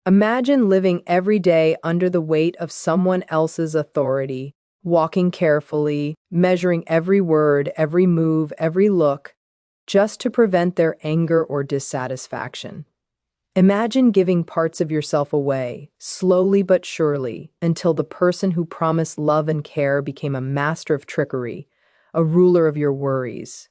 Imagine living every day under the weight of someone else's authority, walking carefully, measuring every word, every move, every look, just to prevent their anger or dissatisfaction. Imagine giving parts of yourself away, slowly but surely, until the person who promised love and care became a master of trickery, a ruler of your worries.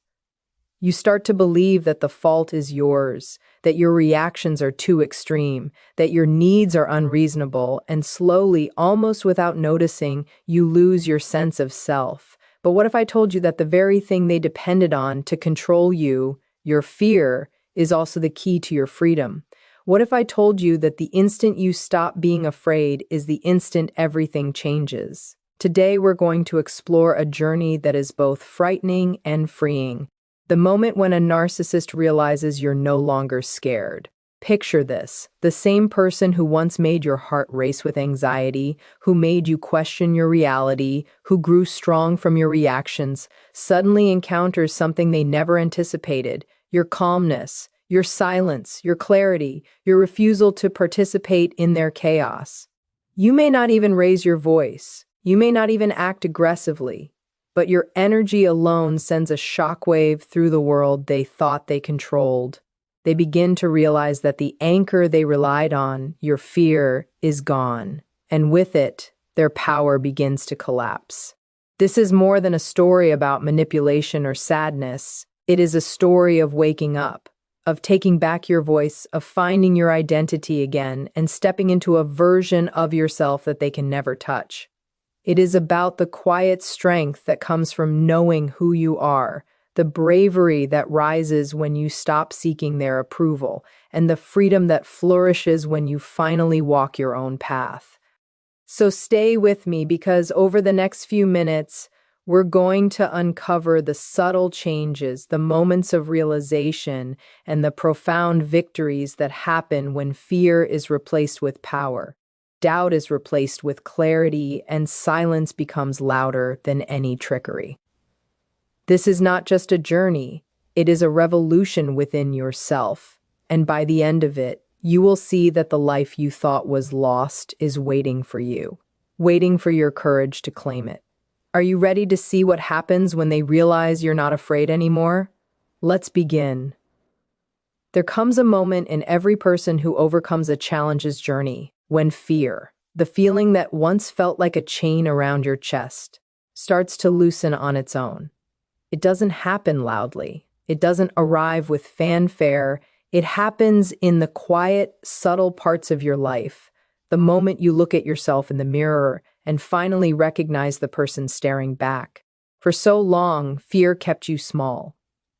You start to believe that the fault is yours, that your reactions are too extreme, that your needs are unreasonable, and slowly, almost without noticing, you lose your sense of self. But what if I told you that the very thing they depended on to control you, your fear, is also the key to your freedom? What if I told you that the instant you stop being afraid is the instant everything changes? Today, we're going to explore a journey that is both frightening and freeing. The moment when a narcissist realizes you're no longer scared. Picture this: the same person who once made your heart race with anxiety, who made you question your reality, who grew strong from your reactions, suddenly encounters something they never anticipated: your calmness, your silence, your clarity, your refusal to participate in their chaos. You may not even raise your voice. You may not even act aggressively. But your energy alone sends a shockwave through the world they thought they controlled. They begin to realize that the anchor they relied on, your fear, is gone. And with it, their power begins to collapse. This is more than a story about manipulation or sadness. It is a story of waking up, of taking back your voice, of finding your identity again, and stepping into a version of yourself that they can never touch. It is about the quiet strength that comes from knowing who you are, the bravery that rises when you stop seeking their approval, and the freedom that flourishes when you finally walk your own path. So stay with me, because over the next few minutes, we're going to uncover the subtle changes, the moments of realization, and the profound victories that happen when fear is replaced with power. Doubt is replaced with clarity, and silence becomes louder than any trickery. This is not just a journey, it is a revolution within yourself, and by the end of it, you will see that the life you thought was lost is waiting for you, waiting for your courage to claim it. Are you ready to see what happens when they realize you're not afraid anymore? Let's begin. There comes a moment in every person who overcomes a challenge's journey when fear, the feeling that once felt like a chain around your chest, starts to loosen on its own. It doesn't happen loudly. It doesn't arrive with fanfare. It happens in the quiet, subtle parts of your life, the moment you look at yourself in the mirror and finally recognize the person staring back. For so long, fear kept you small.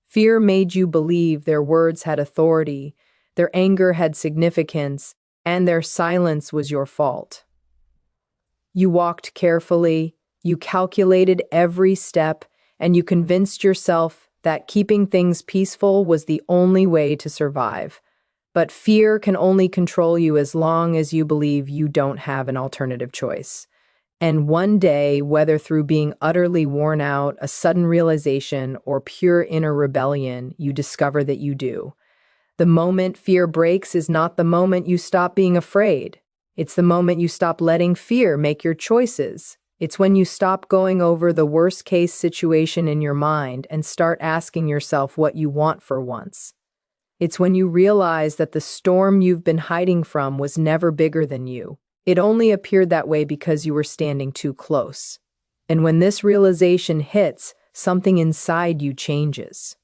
Fear made you believe their words had authority, their anger had significance, and their silence was your fault. You walked carefully, you calculated every step, and you convinced yourself that keeping things peaceful was the only way to survive. But fear can only control you as long as you believe you don't have an alternative choice. And one day, whether through being utterly worn out, a sudden realization, or pure inner rebellion, you discover that you do. The moment fear breaks is not the moment you stop being afraid. It's the moment you stop letting fear make your choices. It's when you stop going over the worst-case situation in your mind and start asking yourself what you want for once. It's when you realize that the storm you've been hiding from was never bigger than you. It only appeared that way because you were standing too close. And when this realization hits, something inside you changes.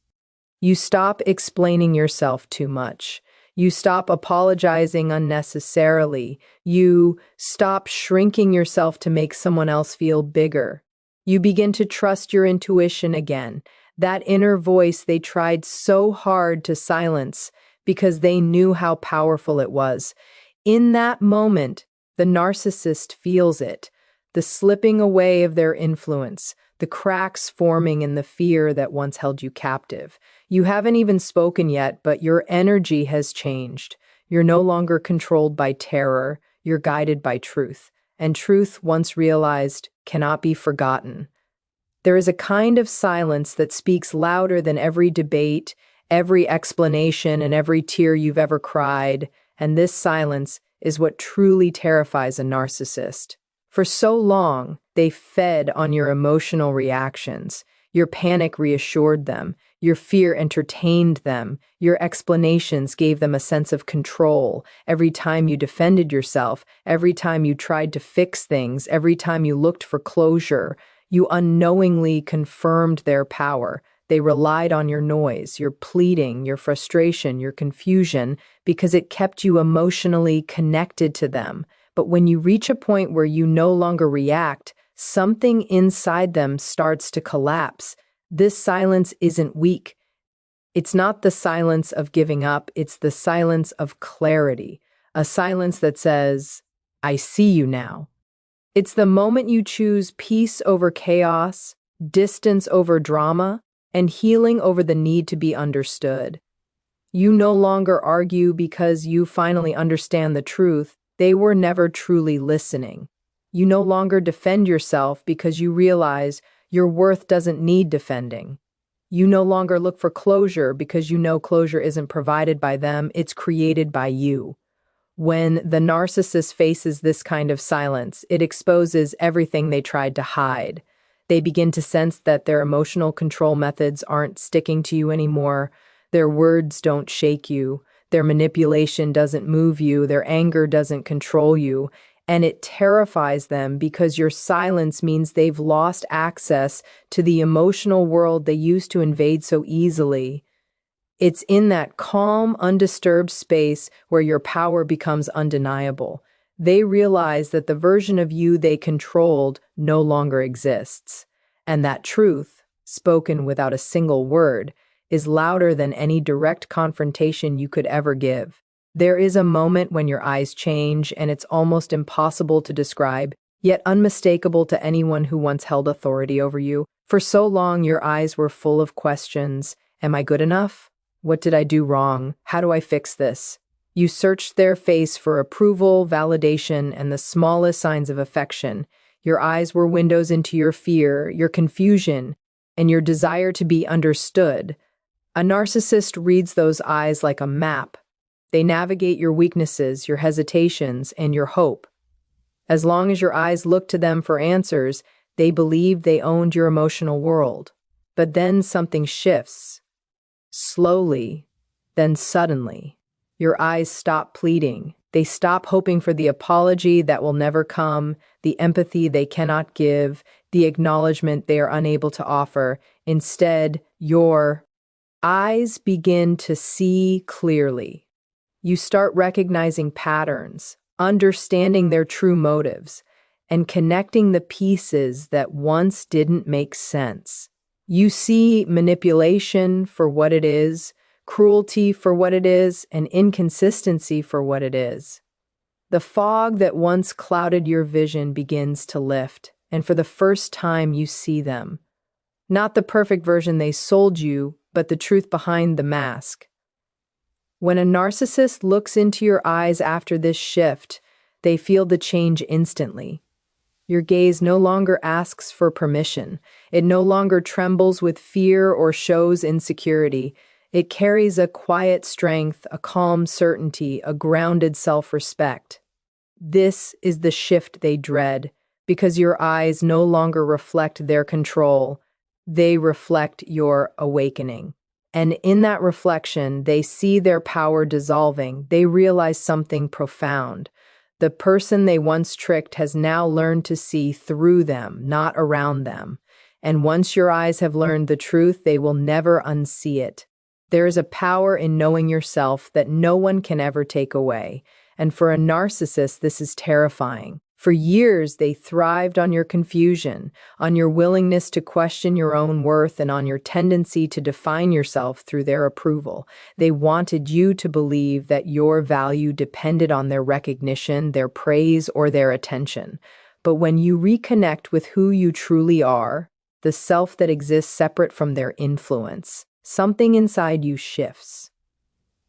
You stop explaining yourself too much. You stop apologizing unnecessarily. You stop shrinking yourself to make someone else feel bigger. You begin to trust your intuition again, that inner voice they tried so hard to silence because they knew how powerful it was. In that moment, the narcissist feels it, the slipping away of their influence, the cracks forming in the fear that once held you captive. You haven't even spoken yet, but your energy has changed. You're no longer controlled by terror, you're guided by truth. And truth, once realized, cannot be forgotten. There is a kind of silence that speaks louder than every debate, every explanation, and every tear you've ever cried. And this silence is what truly terrifies a narcissist. For so long, they fed on your emotional reactions. Your panic reassured them. Your fear entertained them. Your explanations gave them a sense of control. Every time you defended yourself, every time you tried to fix things, every time you looked for closure, you unknowingly confirmed their power. They relied on your noise, your pleading, your frustration, your confusion, because it kept you emotionally connected to them. But when you reach a point where you no longer react, something inside them starts to collapse. This silence isn't weak. It's not the silence of giving up, it's the silence of clarity. A silence that says, I see you now. It's the moment you choose peace over chaos, distance over drama, and healing over the need to be understood. You no longer argue because you finally understand the truth. They were never truly listening. You no longer defend yourself because you realize your worth doesn't need defending. You no longer look for closure because you know closure isn't provided by them, it's created by you. When the narcissist faces this kind of silence, it exposes everything they tried to hide. They begin to sense that their emotional control methods aren't sticking to you anymore. Their words don't shake you. Their manipulation doesn't move you. Their anger doesn't control you. And it terrifies them because your silence means they've lost access to the emotional world they used to invade so easily. It's in that calm, undisturbed space where your power becomes undeniable. They realize that the version of you they controlled no longer exists. And that truth, spoken without a single word, is louder than any direct confrontation you could ever give. There is a moment when your eyes change, and it's almost impossible to describe, yet unmistakable to anyone who once held authority over you. For so long, your eyes were full of questions. Am I good enough? What did I do wrong? How do I fix this? You searched their face for approval, validation, and the smallest signs of affection. Your eyes were windows into your fear, your confusion, and your desire to be understood. A narcissist reads those eyes like a map. They navigate your weaknesses, your hesitations, and your hope. As long as your eyes look to them for answers, they believe they owned your emotional world. But then something shifts. Slowly, then suddenly, your eyes stop pleading. They stop hoping for the apology that will never come, the empathy they cannot give, the acknowledgement they are unable to offer. Instead, your eyes begin to see clearly. You start recognizing patterns, understanding their true motives, and connecting the pieces that once didn't make sense. You see manipulation for what it is, cruelty for what it is, and inconsistency for what it is. The fog that once clouded your vision begins to lift, and for the first time you see them. Not the perfect version they sold you, but the truth behind the mask. When a narcissist looks into your eyes after this shift, they feel the change instantly. Your gaze no longer asks for permission. It no longer trembles with fear or shows insecurity. It carries a quiet strength, a calm certainty, a grounded self-respect. This is the shift they dread, because your eyes no longer reflect their control. They reflect your awakening. And in that reflection, they see their power dissolving. They realize something profound. The person they once tricked has now learned to see through them, not around them. And once your eyes have learned the truth, they will never unsee it. There is a power in knowing yourself that no one can ever take away. And for a narcissist, this is terrifying. For years, they thrived on your confusion, on your willingness to question your own worth, and on your tendency to define yourself through their approval. They wanted you to believe that your value depended on their recognition, their praise, or their attention. But when you reconnect with who you truly are, the self that exists separate from their influence, something inside you shifts.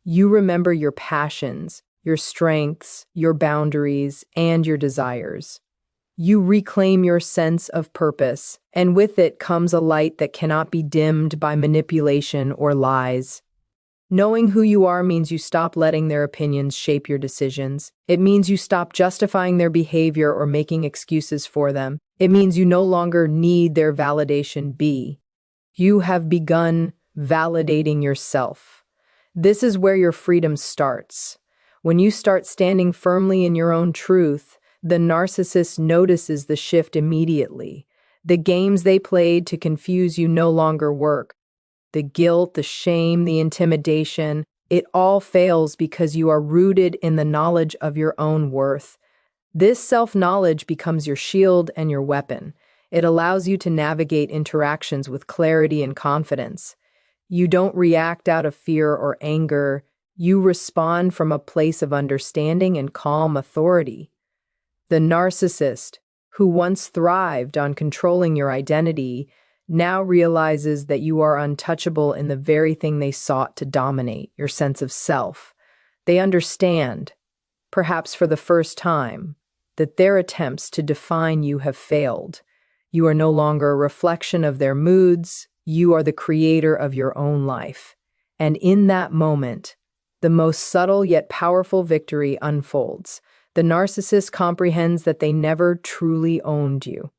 You remember your passions, your strengths, your boundaries, and your desires. You reclaim your sense of purpose, and with it comes a light that cannot be dimmed by manipulation or lies. Knowing who you are means you stop letting their opinions shape your decisions. It means you stop justifying their behavior or making excuses for them. It means you no longer need their validation. You have begun validating yourself. This is where your freedom starts. When you start standing firmly in your own truth, the narcissist notices the shift immediately. The games they played to confuse you no longer work. The guilt, the shame, the intimidation, it all fails because you are rooted in the knowledge of your own worth. This self-knowledge becomes your shield and your weapon. It allows you to navigate interactions with clarity and confidence. You don't react out of fear or anger. You respond from a place of understanding and calm authority. The narcissist, who once thrived on controlling your identity, now realizes that you are untouchable in the very thing they sought to dominate, your sense of self. They understand, perhaps for the first time, that their attempts to define you have failed. You are no longer a reflection of their moods. You are the creator of your own life. And in that moment, the most subtle yet powerful victory unfolds. The narcissist comprehends that they never truly owned you.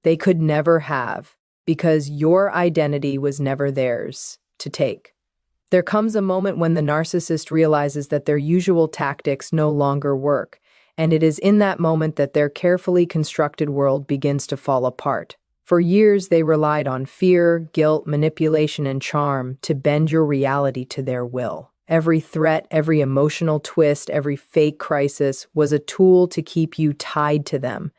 They could never have, because your identity was never theirs to take. There comes a moment when the narcissist realizes that their usual tactics no longer work, and it is in that moment that their carefully constructed world begins to fall apart. For years, they relied on fear, guilt, manipulation, and charm to bend your reality to their will. Every threat, every emotional twist, every fake crisis was a tool to keep you tied to them.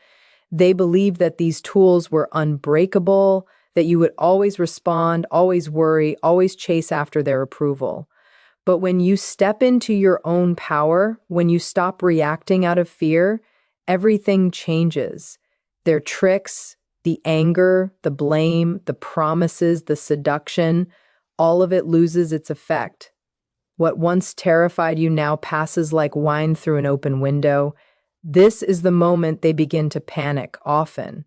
They believed that these tools were unbreakable, that you would always respond, always worry, always chase after their approval. But when you step into your own power, when you stop reacting out of fear, everything changes. Their tricks, the anger, the blame, the promises, the seduction, all of it loses its effect. What once terrified you now passes like wine through an open window. This is the moment they begin to panic, often.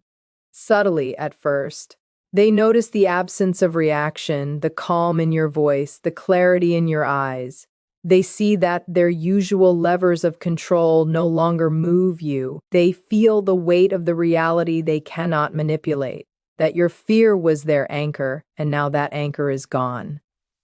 Subtly at first. They notice the absence of reaction, the calm in your voice, the clarity in your eyes. They see that their usual levers of control no longer move you. They feel the weight of the reality they cannot manipulate, that your fear was their anchor, and now that anchor is gone.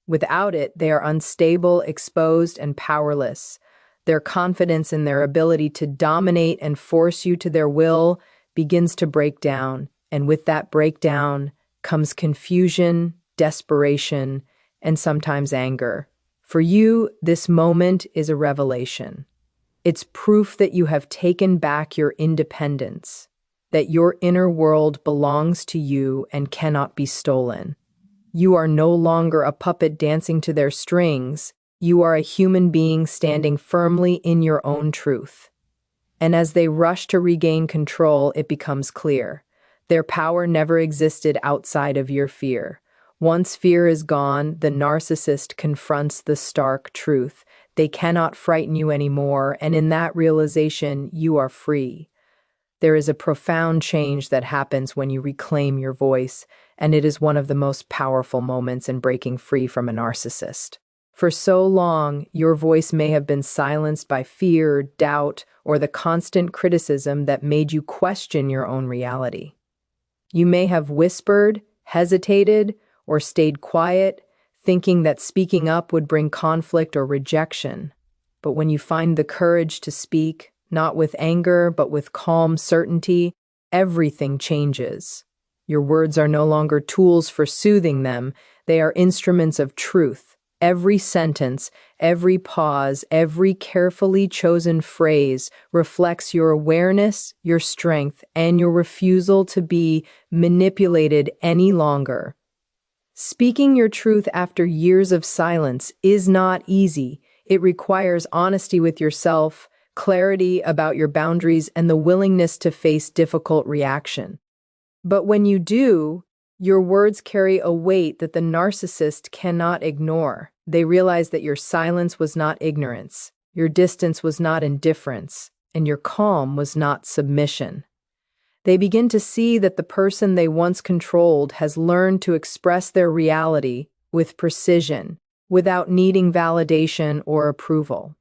Without it, they are unstable, exposed, and powerless. Their confidence in their ability to dominate and force you to their will begins to break down, and with that breakdown comes confusion, desperation, and sometimes anger. For you, this moment is a revelation. It's proof that you have taken back your independence, that your inner world belongs to you and cannot be stolen. You are no longer a puppet dancing to their strings. You are a human being standing firmly in your own truth. And as they rush to regain control, it becomes clear. Their power never existed outside of your fear. Once fear is gone, the narcissist confronts the stark truth. They cannot frighten you anymore, and in that realization, you are free. There is a profound change that happens when you reclaim your voice, and it is one of the most powerful moments in breaking free from a narcissist. For so long, your voice may have been silenced by fear, doubt, or the constant criticism that made you question your own reality. You may have whispered, hesitated, or stayed quiet, thinking that speaking up would bring conflict or rejection. But when you find the courage to speak, not with anger, but with calm certainty, everything changes. Your words are no longer tools for soothing them, they are instruments of truth. Every sentence, every pause, every carefully chosen phrase reflects your awareness, your strength, and your refusal to be manipulated any longer. Speaking your truth after years of silence is not easy. It requires honesty with yourself, clarity about your boundaries, and the willingness to face difficult reaction. But when you do, your words carry a weight that the narcissist cannot ignore. They realize that your silence was not ignorance, your distance was not indifference, and your calm was not submission. They begin to see that the person they once controlled has learned to express their reality with precision, without needing validation or approval.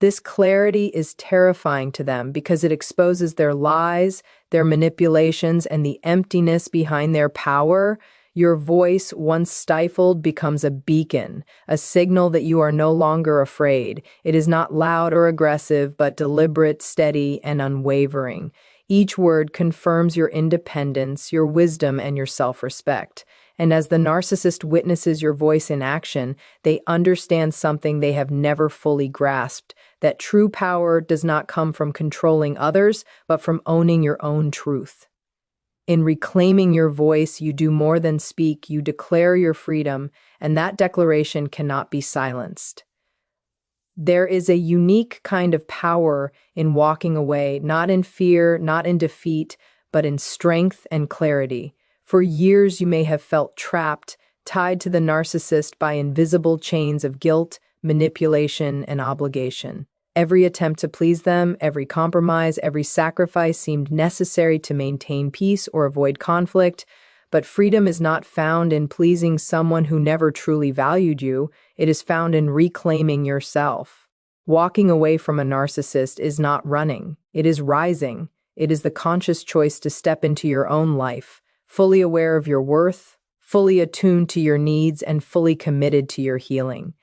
This clarity is terrifying to them because it exposes their lies, their manipulations, and the emptiness behind their power. Your voice, once stifled, becomes a beacon, a signal that you are no longer afraid. It is not loud or aggressive, but deliberate, steady, and unwavering. Each word confirms your independence, your wisdom, and your self-respect. And as the narcissist witnesses your voice in action, they understand something they have never fully grasped, that true power does not come from controlling others, but from owning your own truth. In reclaiming your voice, you do more than speak, you declare your freedom, and that declaration cannot be silenced. There is a unique kind of power in walking away, not in fear, not in defeat, but in strength and clarity. For years, you may have felt trapped, tied to the narcissist by invisible chains of guilt, manipulation, and obligation. Every attempt to please them, every compromise, every sacrifice seemed necessary to maintain peace or avoid conflict. But freedom is not found in pleasing someone who never truly valued you. It is found in reclaiming yourself. Walking away from a narcissist is not running. It is rising. It is the conscious choice to step into your own life, fully aware of your worth, fully attuned to your needs, and fully committed to your healing.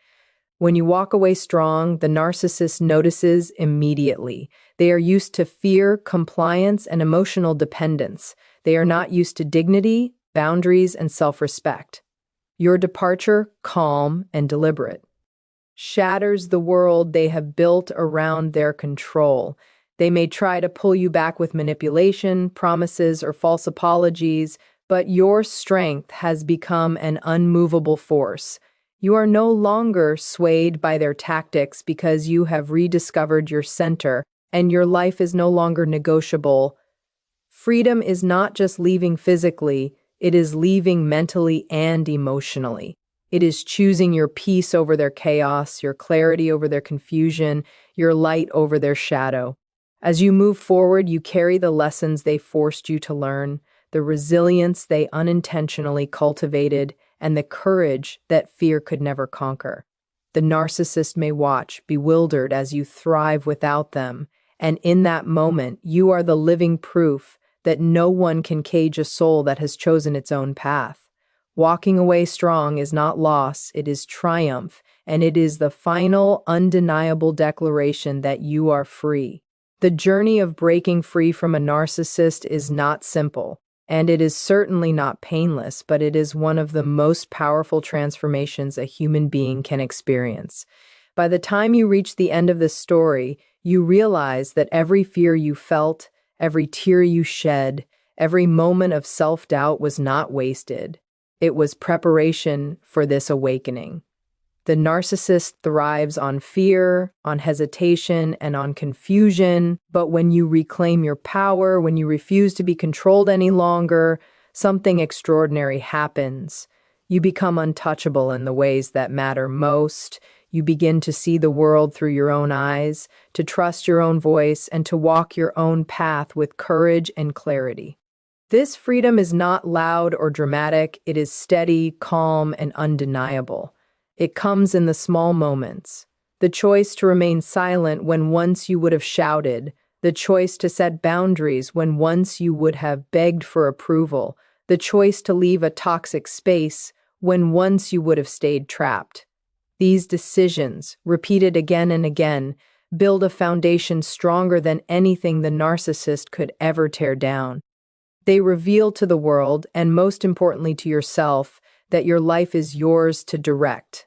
When you walk away strong, the narcissist notices immediately. They are used to fear, compliance, and emotional dependence. They are not used to dignity, boundaries, and self-respect. Your departure, calm and deliberate, shatters the world they have built around their control. They may try to pull you back with manipulation, promises, or false apologies, but your strength has become an unmovable force. You are no longer swayed by their tactics because you have rediscovered your center, and your life is no longer negotiable. Freedom is not just leaving physically, it is leaving mentally and emotionally. It is choosing your peace over their chaos, your clarity over their confusion, your light over their shadow. As you move forward, you carry the lessons they forced you to learn, the resilience they unintentionally cultivated, and the courage that fear could never conquer. The narcissist may watch, bewildered as you thrive without them, and in that moment, you are the living proof that no one can cage a soul that has chosen its own path. Walking away strong is not loss, it is triumph, and it is the final, undeniable declaration that you are free. The journey of breaking free from a narcissist is not simple, and it is certainly not painless, but it is one of the most powerful transformations a human being can experience. By the time you reach the end of this story, you realize that every fear you felt, every tear you shed, every moment of self-doubt was not wasted. It was preparation for this awakening. The narcissist thrives on fear, on hesitation, and on confusion, but when you reclaim your power, when you refuse to be controlled any longer, something extraordinary happens. You become untouchable in the ways that matter most. You begin to see the world through your own eyes, to trust your own voice, and to walk your own path with courage and clarity. This freedom is not loud or dramatic, it is steady, calm, and undeniable. It comes in the small moments. The choice to remain silent when once you would have shouted, the choice to set boundaries when once you would have begged for approval, the choice to leave a toxic space when once you would have stayed trapped. These decisions, repeated again and again, build a foundation stronger than anything the narcissist could ever tear down. They reveal to the world, and most importantly to yourself, that your life is yours to direct,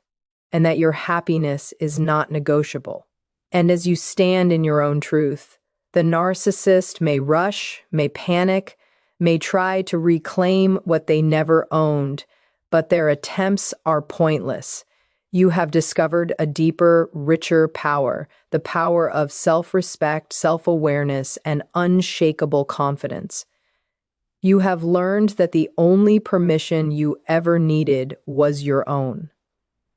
and that your happiness is not negotiable. And as you stand in your own truth, the narcissist may rush, may panic, may try to reclaim what they never owned, but their attempts are pointless. You have discovered a deeper, richer power, the power of self-respect, self-awareness, and unshakable confidence. You have learned that the only permission you ever needed was your own.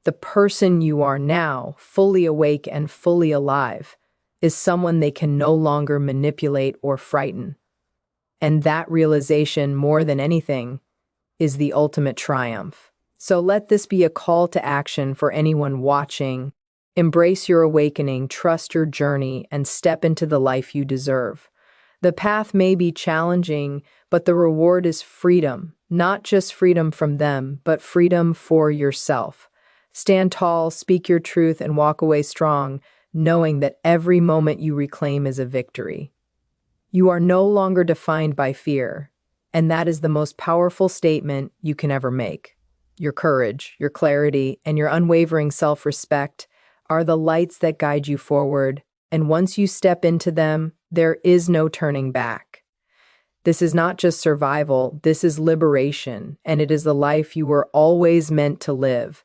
The person you are now, fully awake and fully alive, is someone they can no longer manipulate or frighten. And that realization, more than anything, is the ultimate triumph. So let this be a call to action for anyone watching. Embrace your awakening, trust your journey, and step into the life you deserve. The path may be challenging, but the reward is freedom, not just freedom from them, but freedom for yourself. Stand tall, speak your truth, and walk away strong, knowing that every moment you reclaim is a victory. You are no longer defined by fear, and that is the most powerful statement you can ever make. Your courage, your clarity, and your unwavering self-respect are the lights that guide you forward, and once you step into them, there is no turning back. This is not just survival, this is liberation, and it is the life you were always meant to live.